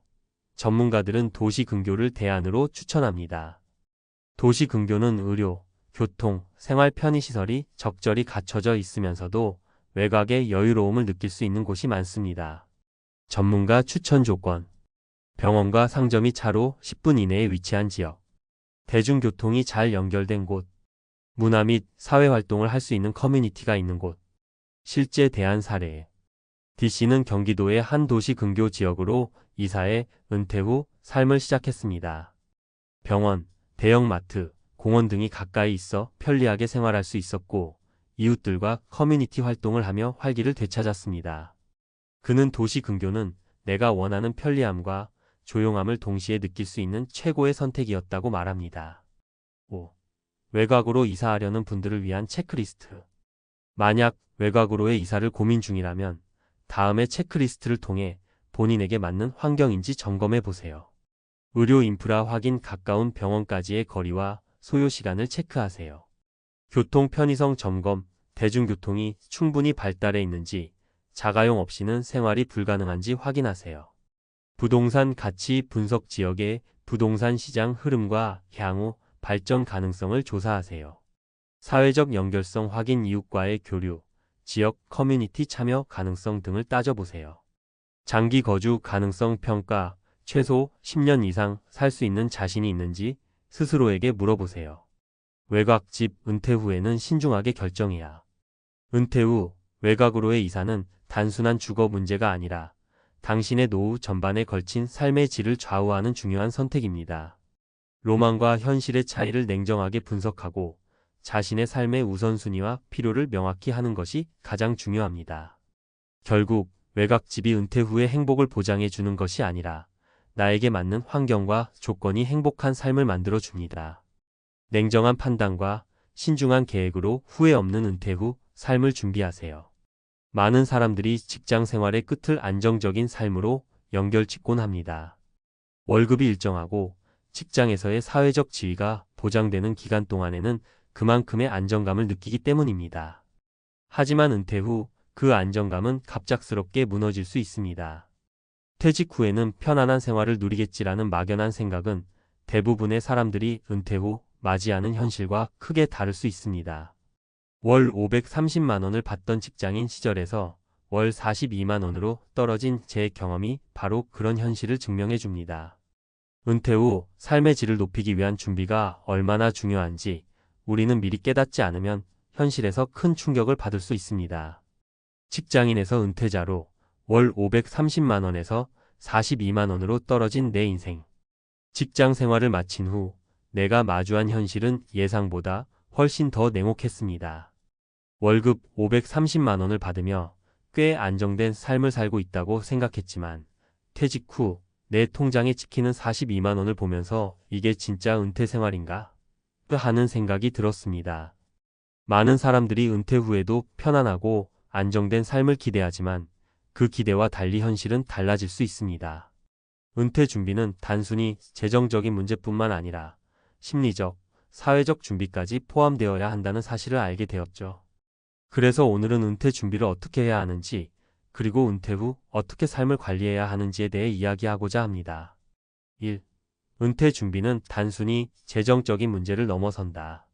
전문가들은 도시 근교를 대안으로 추천합니다. 도시 근교는 의료, 교통, 생활 편의시설이 적절히 갖춰져 있으면서도 외곽의 여유로움을 느낄 수 있는 곳이 많습니다. 전문가 추천 조건. 병원과 상점이 차로 10분 이내에 위치한 지역. 대중교통이 잘 연결된 곳. 문화 및 사회활동을 할 수 있는 커뮤니티가 있는 곳. 실제 대안 사례. D씨는 경기도의 한 도시 근교 지역으로 이사해 은퇴 후 삶을 시작했습니다. 병원, 대형마트, 공원 등이 가까이 있어 편리하게 생활할 수 있었고 이웃들과 커뮤니티 활동을 하며 활기를 되찾았습니다. 그는 도시 근교는 내가 원하는 편리함과 조용함을 동시에 느낄 수 있는 최고의 선택이었다고 말합니다. 5. 외곽으로 이사하려는 분들을 위한 체크리스트. 만약 외곽으로의 이사를 고민 중이라면 다음의 체크리스트를 통해 본인에게 맞는 환경인지 점검해 보세요. 의료 인프라 확인, 가까운 병원까지의 거리와 소요 시간을 체크하세요. 교통 편의성 점검, 대중교통이 충분히 발달해 있는지, 자가용 없이는 생활이 불가능한지 확인하세요. 부동산 가치 분석, 지역의 부동산 시장 흐름과 향후 발전 가능성을 조사하세요. 사회적 연결성 확인, 이웃과의 교류, 지역 커뮤니티 참여 가능성 등을 따져보세요. 장기 거주 가능성 평가, 최소 10년 이상 살 수 있는 자신이 있는지 스스로에게 물어보세요. 외곽집 은퇴 후에는 신중하게 결정해야. 은퇴 후 외곽으로의 이사는 단순한 주거 문제가 아니라 당신의 노후 전반에 걸친 삶의 질을 좌우하는 중요한 선택입니다. 로망과 현실의 차이를 냉정하게 분석하고 자신의 삶의 우선순위와 필요를 명확히 하는 것이 가장 중요합니다. 결국 외곽집이 은퇴 후의 행복을 보장해 주는 것이 아니라 나에게 맞는 환경과 조건이 행복한 삶을 만들어 줍니다. 냉정한 판단과 신중한 계획으로 후회 없는 은퇴 후 삶을 준비하세요. 많은 사람들이 직장 생활의 끝을 안정적인 삶으로 연결짓곤 합니다. 월급이 일정하고 직장에서의 사회적 지위가 보장되는 기간 동안에는 그만큼의 안정감을 느끼기 때문입니다. 하지만 은퇴 후 그 안정감은 갑작스럽게 무너질 수 있습니다. 퇴직 후에는 편안한 생활을 누리겠지라는 막연한 생각은 대부분의 사람들이 은퇴 후 맞이하는 현실과 크게 다를 수 있습니다. 월 530만 원을 받던 직장인 시절에서 월 42만 원으로 떨어진 제 경험이 바로 그런 현실을 증명해 줍니다. 은퇴 후 삶의 질을 높이기 위한 준비가 얼마나 중요한지 우리는 미리 깨닫지 않으면 현실에서 큰 충격을 받을 수 있습니다. 직장인에서 은퇴자로 월 530만 원에서 42만 원으로 떨어진 내 인생. 직장 생활을 마친 후 내가 마주한 현실은 예상보다 훨씬 더 냉혹했습니다. 월급 530만 원을 받으며 꽤 안정된 삶을 살고 있다고 생각했지만 퇴직 후 내 통장에 찍히는 42만 원을 보면서 이게 진짜 은퇴 생활인가? 하는 생각이 들었습니다. 많은 사람들이 은퇴 후에도 편안하고 안정된 삶을 기대하지만 그 기대와 달리 현실은 달라질 수 있습니다. 은퇴 준비는 단순히 재정적인 문제뿐만 아니라 심리적, 사회적 준비까지 포함되어야 한다는 사실을 알게 되었죠. 그래서 오늘은 은퇴 준비를 어떻게 해야 하는지, 그리고 은퇴 후 어떻게 삶을 관리해야 하는지에 대해 이야기하고자 합니다. 1. 은퇴 준비는 단순히 재정적인 문제를 넘어선다.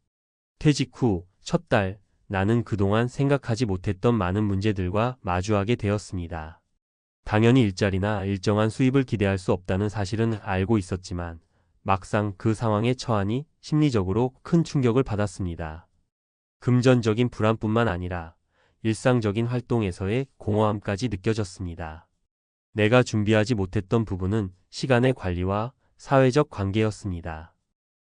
퇴직 후 첫 달, 나는 그동안 생각하지 못했던 많은 문제들과 마주하게 되었습니다. 당연히 일자리나 일정한 수입을 기대할 수 없다는 사실은 알고 있었지만 막상 그 상황에 처하니 심리적으로 큰 충격을 받았습니다. 금전적인 불안뿐만 아니라 일상적인 활동에서의 공허함까지 느껴졌습니다. 내가 준비하지 못했던 부분은 시간의 관리와 사회적 관계였습니다.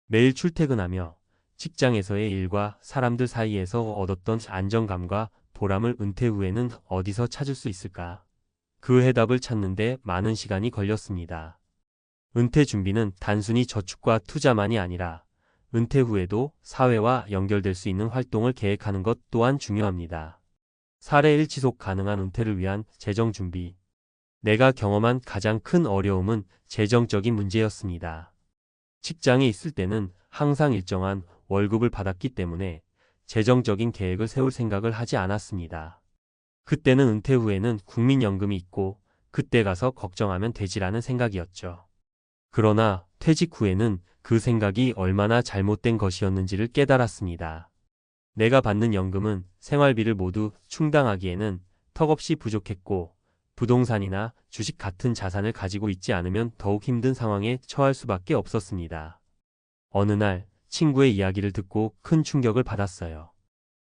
매일 출퇴근하며 직장에서의 일과 사람들 사이에서 얻었던 안정감과 보람을 은퇴 후에는 어디서 찾을 수 있을까? 그 해답을 찾는데 많은 시간이 걸렸습니다. 은퇴 준비는 단순히 저축과 투자만이 아니라 은퇴 후에도 사회와 연결될 수 있는 활동을 계획하는 것 또한 중요합니다. 사례 1. 지속 가능한 은퇴를 위한 재정 준비. 내가 경험한 가장 큰 어려움은 재정적인 문제였습니다. 직장에 있을 때는 항상 일정한 월급을 받았기 때문에 재정적인 계획을 세울 생각을 하지 않았습니다. 그때는 은퇴 후에는 국민연금이 있고 그때 가서 걱정하면 되지라는 생각이었죠. 그러나 퇴직 후에는 그 생각이 얼마나 잘못된 것이었는지를 깨달았습니다. 내가 받는 연금은 생활비를 모두 충당하기에는 턱없이 부족했고 부동산이나 주식 같은 자산을 가지고 있지 않으면 더욱 힘든 상황에 처할 수밖에 없었습니다. 어느 날 친구의 이야기를 듣고 큰 충격을 받았어요.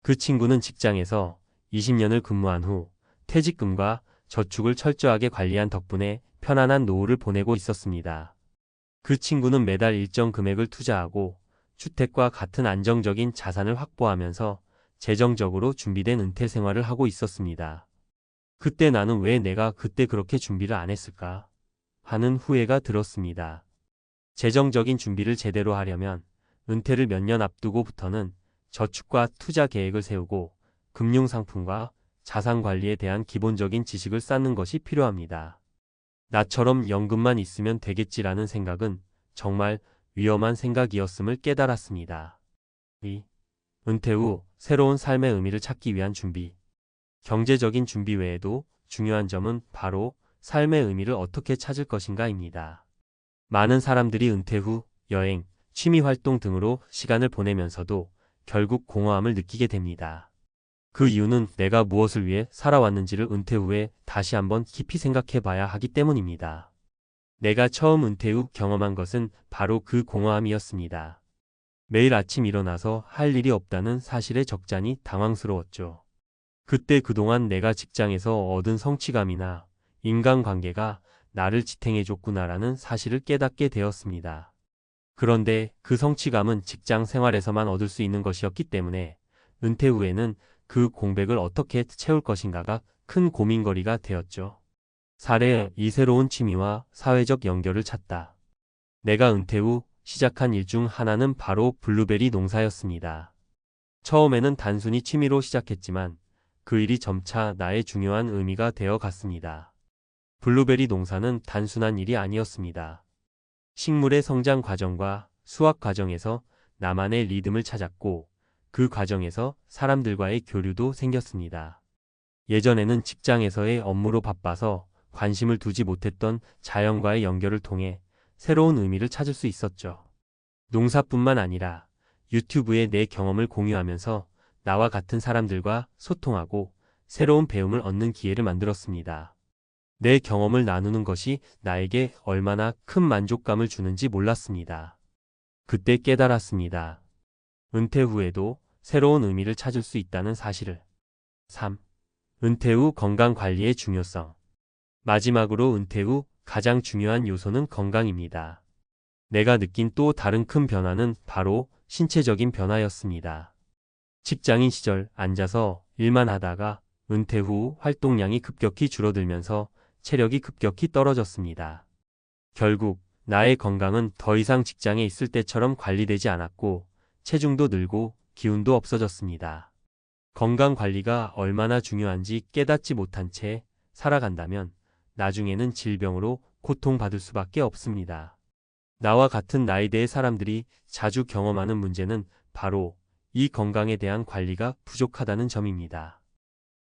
그 친구는 직장에서 20년을 근무한 후 퇴직금과 저축을 철저하게 관리한 덕분에 편안한 노후를 보내고 있었습니다. 그 친구는 매달 일정 금액을 투자하고 주택과 같은 안정적인 자산을 확보하면서 재정적으로 준비된 은퇴 생활을 하고 있었습니다. 그때 나는 왜 내가 그때 그렇게 준비를 안 했을까 하는 후회가 들었습니다. 재정적인 준비를 제대로 하려면 은퇴를 몇 년 앞두고부터는 저축과 투자 계획을 세우고 금융상품과 자산 관리에 대한 기본적인 지식을 쌓는 것이 필요합니다. 나처럼 연금만 있으면 되겠지라는 생각은 정말 위험한 생각이었음을 깨달았습니다. 2. 은퇴 후 새로운 삶의 의미를 찾기 위한 준비. 경제적인 준비 외에도 중요한 점은 바로 삶의 의미를 어떻게 찾을 것인가입니다. 많은 사람들이 은퇴 후 여행, 취미 활동 등으로 시간을 보내면서도 결국 공허함을 느끼게 됩니다. 그 이유는 내가 무엇을 위해 살아왔는지를 은퇴 후에 다시 한번 깊이 생각해 봐야 하기 때문입니다. 내가 처음 은퇴 후 경험한 것은 바로 그 공허함이었습니다. 매일 아침 일어나서 할 일이 없다는 사실에 적잖이 당황스러웠죠. 그때 그동안 내가 직장에서 얻은 성취감이나 인간관계가 나를 지탱해줬구나라는 사실을 깨닫게 되었습니다. 그런데 그 성취감은 직장 생활에서만 얻을 수 있는 것이었기 때문에 은퇴 후에는 그 공백을 어떻게 채울 것인가가 큰 고민거리가 되었죠. 사례 2. 새로운 취미와 사회적 연결을 찾다. 내가 은퇴 후 시작한 일 중 하나는 바로 블루베리 농사였습니다. 처음에는 단순히 취미로 시작했지만 그 일이 점차 나의 중요한 의미가 되어 갔습니다. 블루베리 농사는 단순한 일이 아니었습니다. 식물의 성장 과정과 수확 과정에서 나만의 리듬을 찾았고 그 과정에서 사람들과의 교류도 생겼습니다. 예전에는 직장에서의 업무로 바빠서 관심을 두지 못했던 자연과의 연결을 통해 새로운 의미를 찾을 수 있었죠. 농사뿐만 아니라 유튜브에 내 경험을 공유하면서 나와 같은 사람들과 소통하고 새로운 배움을 얻는 기회를 만들었습니다. 내 경험을 나누는 것이 나에게 얼마나 큰 만족감을 주는지 몰랐습니다. 그때 깨달았습니다. 은퇴 후에도 새로운 의미를 찾을 수 있다는 사실을. 3. 은퇴 후 건강 관리의 중요성. 마지막으로 은퇴 후 가장 중요한 요소는 건강입니다. 내가 느낀 또 다른 큰 변화는 바로 신체적인 변화였습니다. 직장인 시절 앉아서 일만 하다가 은퇴 후 활동량이 급격히 줄어들면서 체력이 급격히 떨어졌습니다. 결국 나의 건강은 더 이상 직장에 있을 때처럼 관리되지 않았고 체중도 늘고 기운도 없어졌습니다. 건강 관리가 얼마나 중요한지 깨닫지 못한 채 살아간다면 나중에는 질병으로 고통받을 수밖에 없습니다. 나와 같은 나이대의 사람들이 자주 경험하는 문제는 바로 이 건강에 대한 관리가 부족하다는 점입니다.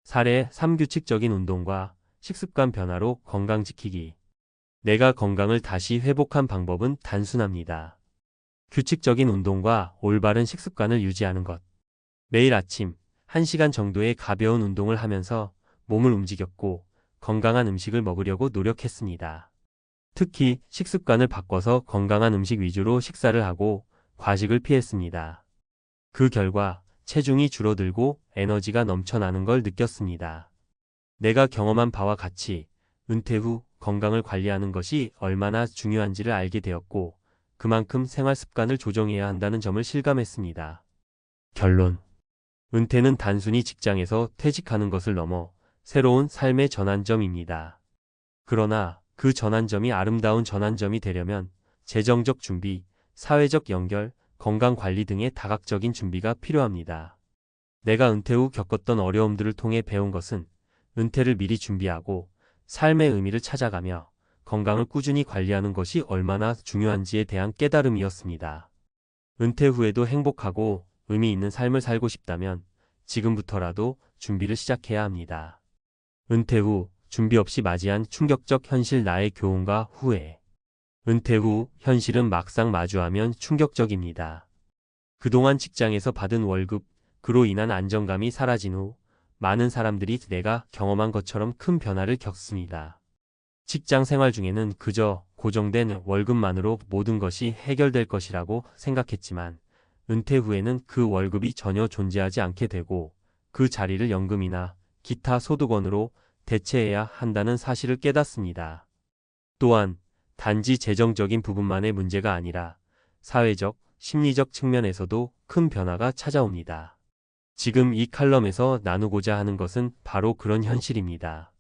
사례 3. 규칙적인 운동과 식습관 변화로 건강 지키기. 내가 건강을 다시 회복한 방법은 단순합니다. 규칙적인 운동과 올바른 식습관을 유지하는 것. 매일 아침 1시간 정도의 가벼운 운동을 하면서 몸을 움직였고 건강한 음식을 먹으려고 노력했습니다. 특히 식습관을 바꿔서 건강한 음식 위주로 식사를 하고 과식을 피했습니다. 그 결과 체중이 줄어들고 에너지가 넘쳐나는 걸 느꼈습니다. 내가 경험한 바와 같이 은퇴 후 건강을 관리하는 것이 얼마나 중요한지를 알게 되었고, 그만큼 생활 습관을 조정해야 한다는 점을 실감했습니다. 결론. 은퇴는 단순히 직장에서 퇴직하는 것을 넘어 새로운 삶의 전환점입니다. 그러나 그 전환점이 아름다운 전환점이 되려면 재정적 준비, 사회적 연결, 건강 관리 등의 다각적인 준비가 필요합니다. 내가 은퇴 후 겪었던 어려움들을 통해 배운 것은 은퇴를 미리 준비하고 삶의 의미를 찾아가며 건강을 꾸준히 관리하는 것이 얼마나 중요한지에 대한 깨달음이었습니다. 은퇴 후에도 행복하고 의미 있는 삶을 살고 싶다면 지금부터라도 준비를 시작해야 합니다. 은퇴 후 준비 없이 맞이한 충격적 현실, 나의 교훈과 후회. 은퇴 후 현실은 막상 마주하면 충격적입니다. 그동안 직장에서 받은 월급, 그로 인한 안정감이 사라진 후 많은 사람들이 내가 경험한 것처럼 큰 변화를 겪습니다. 직장 생활 중에는 그저 고정된 월급만으로 모든 것이 해결될 것이라고 생각했지만, 은퇴 후에는 그 월급이 전혀 존재하지 않게 되고 그 자리를 연금이나 기타 소득원으로 대체해야 한다는 사실을 깨닫습니다. 또한 단지 재정적인 부분만의 문제가 아니라 사회적, 심리적 측면에서도 큰 변화가 찾아옵니다. 지금 이 칼럼에서 나누고자 하는 것은 바로 그런 현실입니다.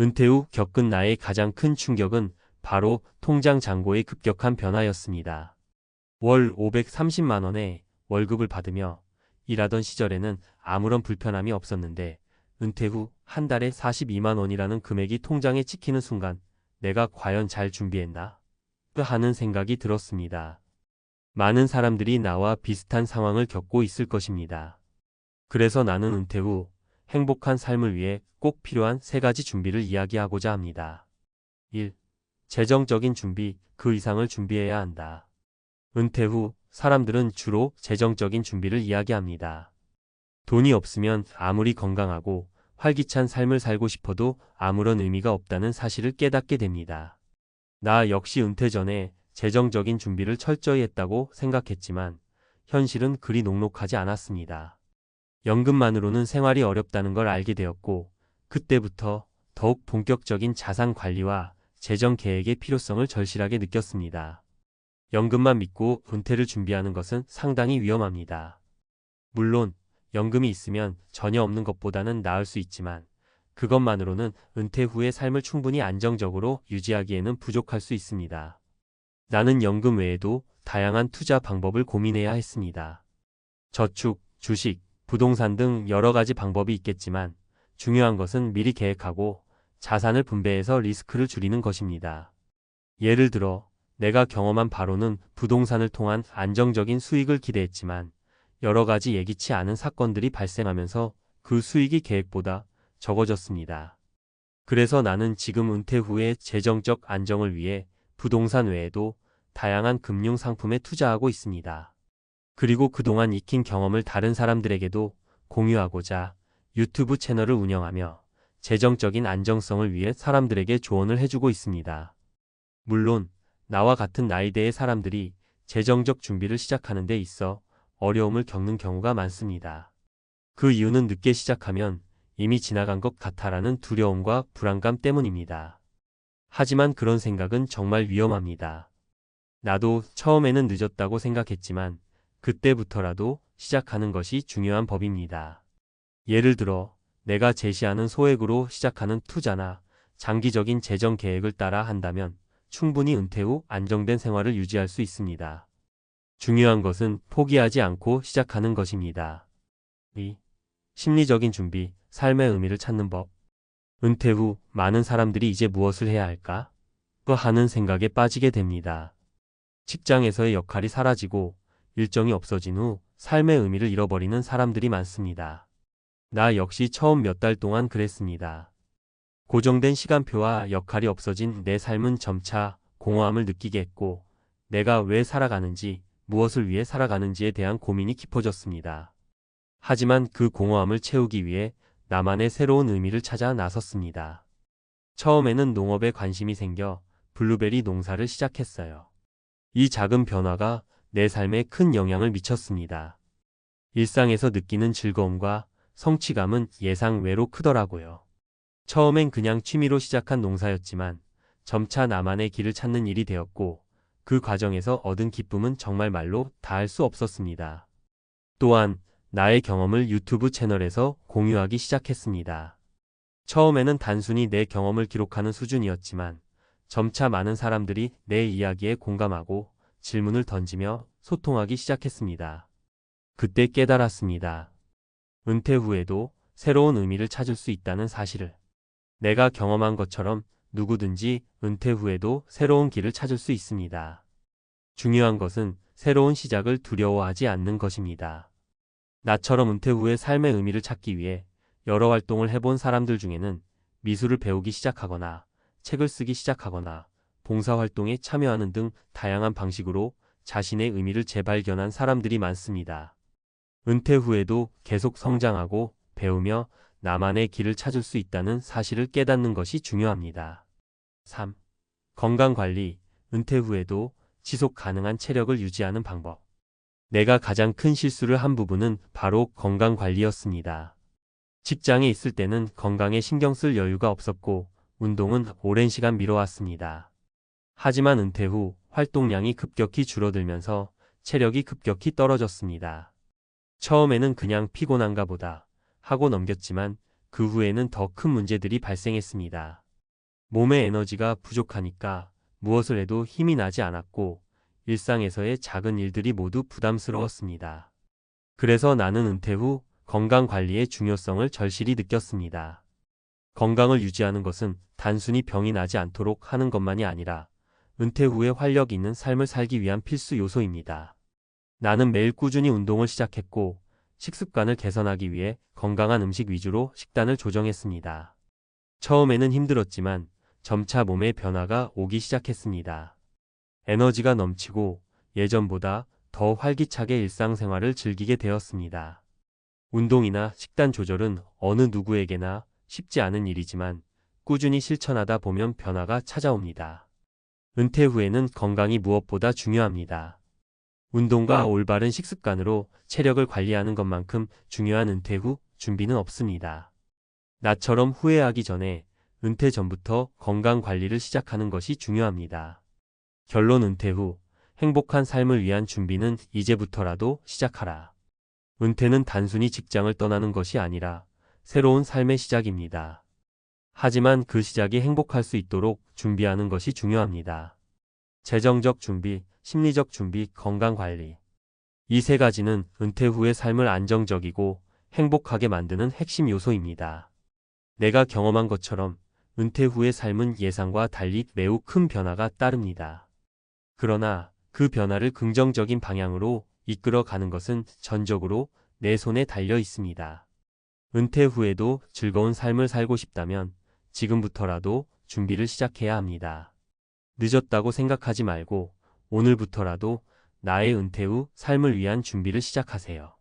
은퇴 후 겪은 나의 가장 큰 충격은 바로 통장 잔고의 급격한 변화였습니다. 월 530만 원의 월급을 받으며 일하던 시절에는 아무런 불편함이 없었는데, 은퇴 후 한 달에 42만 원이라는 금액이 통장에 찍히는 순간 내가 과연 잘 준비했나? 하는 생각이 들었습니다. 많은 사람들이 나와 비슷한 상황을 겪고 있을 것입니다. 그래서 나는 은퇴 후 행복한 삶을 위해 꼭 필요한 3가지 준비를 이야기하고자 합니다. 1. 재정적인 준비, 그 이상을 준비해야 한다. 은퇴 후 사람들은 주로 재정적인 준비를 이야기합니다. 돈이 없으면 아무리 건강하고 활기찬 삶을 살고 싶어도 아무런 의미가 없다는 사실을 깨닫게 됩니다. 나 역시 은퇴 전에 재정적인 준비를 철저히 했다고 생각했지만 현실은 그리 녹록하지 않았습니다. 연금만으로는 생활이 어렵다는 걸 알게 되었고, 그때부터 더욱 본격적인 자산 관리와 재정 계획의 필요성을 절실하게 느꼈습니다. 연금만 믿고 은퇴를 준비하는 것은 상당히 위험합니다. 물론 연금이 있으면 전혀 없는 것보다는 나을 수 있지만, 그것만으로는 은퇴 후의 삶을 충분히 안정적으로 유지하기에는 부족할 수 있습니다. 나는 연금 외에도 다양한 투자 방법을 고민해야 했습니다. 저축, 주식, 부동산 등 여러 가지 방법이 있겠지만 중요한 것은 미리 계획하고 자산을 분배해서 리스크를 줄이는 것입니다. 예를 들어 내가 경험한 바로는 부동산을 통한 안정적인 수익을 기대했지만 여러 가지 예기치 않은 사건들이 발생하면서 그 수익이 계획보다 적어졌습니다. 그래서 나는 지금 은퇴 후의 재정적 안정을 위해 부동산 외에도 다양한 금융 상품에 투자하고 있습니다. 그리고 그동안 익힌 경험을 다른 사람들에게도 공유하고자 유튜브 채널을 운영하며 재정적인 안정성을 위해 사람들에게 조언을 해주고 있습니다. 물론 나와 같은 나이대의 사람들이 재정적 준비를 시작하는 데 있어 어려움을 겪는 경우가 많습니다. 그 이유는 늦게 시작하면 이미 지나간 것 같아라는 두려움과 불안감 때문입니다. 하지만 그런 생각은 정말 위험합니다. 나도 처음에는 늦었다고 생각했지만 그때부터라도 시작하는 것이 중요한 법입니다. 예를 들어 내가 제시하는 소액으로 시작하는 투자나 장기적인 재정 계획을 따라 한다면 충분히 은퇴 후 안정된 생활을 유지할 수 있습니다. 중요한 것은 포기하지 않고 시작하는 것입니다. 2. 심리적인 준비, 삶의 의미를 찾는 법. 은퇴 후 많은 사람들이 이제 무엇을 해야 할까? 하는 생각에 빠지게 됩니다. 직장에서의 역할이 사라지고 일정이 없어진 후 삶의 의미를 잃어버리는 사람들이 많습니다. 나 역시 처음 몇 달 동안 그랬습니다. 고정된 시간표와 역할이 없어진 내 삶은 점차 공허함을 느끼게 했고, 내가 왜 살아가는지, 무엇을 위해 살아가는지에 대한 고민이 깊어졌습니다. 하지만 그 공허함을 채우기 위해 나만의 새로운 의미를 찾아 나섰습니다. 처음에는 농업에 관심이 생겨 블루베리 농사를 시작했어요. 이 작은 변화가 내 삶에 큰 영향을 미쳤습니다. 일상에서 느끼는 즐거움과 성취감은 예상 외로 크더라고요. 처음엔 그냥 취미로 시작한 농사였지만 점차 나만의 길을 찾는 일이 되었고 그 과정에서 얻은 기쁨은 정말 말로 다할 수 없었습니다. 또한 나의 경험을 유튜브 채널에서 공유하기 시작했습니다. 처음에는 단순히 내 경험을 기록하는 수준이었지만 점차 많은 사람들이 내 이야기에 공감하고 질문을 던지며 소통하기 시작했습니다. 그때 깨달았습니다. 은퇴 후에도 새로운 의미를 찾을 수 있다는 사실을. 내가 경험한 것처럼 누구든지 은퇴 후에도 새로운 길을 찾을 수 있습니다. 중요한 것은 새로운 시작을 두려워하지 않는 것입니다. 나처럼 은퇴 후에 삶의 의미를 찾기 위해 여러 활동을 해본 사람들 중에는 미술을 배우기 시작하거나 책을 쓰기 시작하거나 봉사활동에 참여하는 등 다양한 방식으로 자신의 의미를 재발견한 사람들이 많습니다. 은퇴 후에도 계속 성장하고 배우며 나만의 길을 찾을 수 있다는 사실을 깨닫는 것이 중요합니다. 3. 건강관리. 은퇴 후에도 지속 가능한 체력을 유지하는 방법. 내가 가장 큰 실수를 한 부분은 바로 건강관리였습니다. 직장에 있을 때는 건강에 신경 쓸 여유가 없었고 운동은 오랜 시간 미뤄왔습니다. 하지만 은퇴 후 활동량이 급격히 줄어들면서 체력이 급격히 떨어졌습니다. 처음에는 그냥 피곤한가 보다 하고 넘겼지만 그 후에는 더 큰 문제들이 발생했습니다. 몸의 에너지가 부족하니까 무엇을 해도 힘이 나지 않았고 일상에서의 작은 일들이 모두 부담스러웠습니다. 그래서 나는 은퇴 후 건강관리의 중요성을 절실히 느꼈습니다. 건강을 유지하는 것은 단순히 병이 나지 않도록 하는 것만이 아니라 은퇴 후에 활력 있는 삶을 살기 위한 필수 요소입니다. 나는 매일 꾸준히 운동을 시작했고 식습관을 개선하기 위해 건강한 음식 위주로 식단을 조정했습니다. 처음에는 힘들었지만 점차 몸에 변화가 오기 시작했습니다. 에너지가 넘치고 예전보다 더 활기차게 일상생활을 즐기게 되었습니다. 운동이나 식단 조절은 어느 누구에게나 쉽지 않은 일이지만 꾸준히 실천하다 보면 변화가 찾아옵니다. 은퇴 후에는 건강이 무엇보다 중요합니다. 운동과 올바른 식습관으로 체력을 관리하는 것만큼 중요한 은퇴 후 준비는 없습니다. 나처럼 후회하기 전에 은퇴 전부터 건강 관리를 시작하는 것이 중요합니다. 결론. 은퇴 후 행복한 삶을 위한 준비는 이제부터라도 시작하라. 은퇴는 단순히 직장을 떠나는 것이 아니라 새로운 삶의 시작입니다. 하지만 그 시작이 행복할 수 있도록 준비하는 것이 중요합니다. 재정적 준비, 심리적 준비, 건강 관리. 이 세 가지는 은퇴 후의 삶을 안정적이고 행복하게 만드는 핵심 요소입니다. 내가 경험한 것처럼 은퇴 후의 삶은 예상과 달리 매우 큰 변화가 따릅니다. 그러나 그 변화를 긍정적인 방향으로 이끌어 가는 것은 전적으로 내 손에 달려 있습니다. 은퇴 후에도 즐거운 삶을 살고 싶다면 지금부터라도 준비를 시작해야 합니다. 늦었다고 생각하지 말고 오늘부터라도 나의 은퇴 후 삶을 위한 준비를 시작하세요.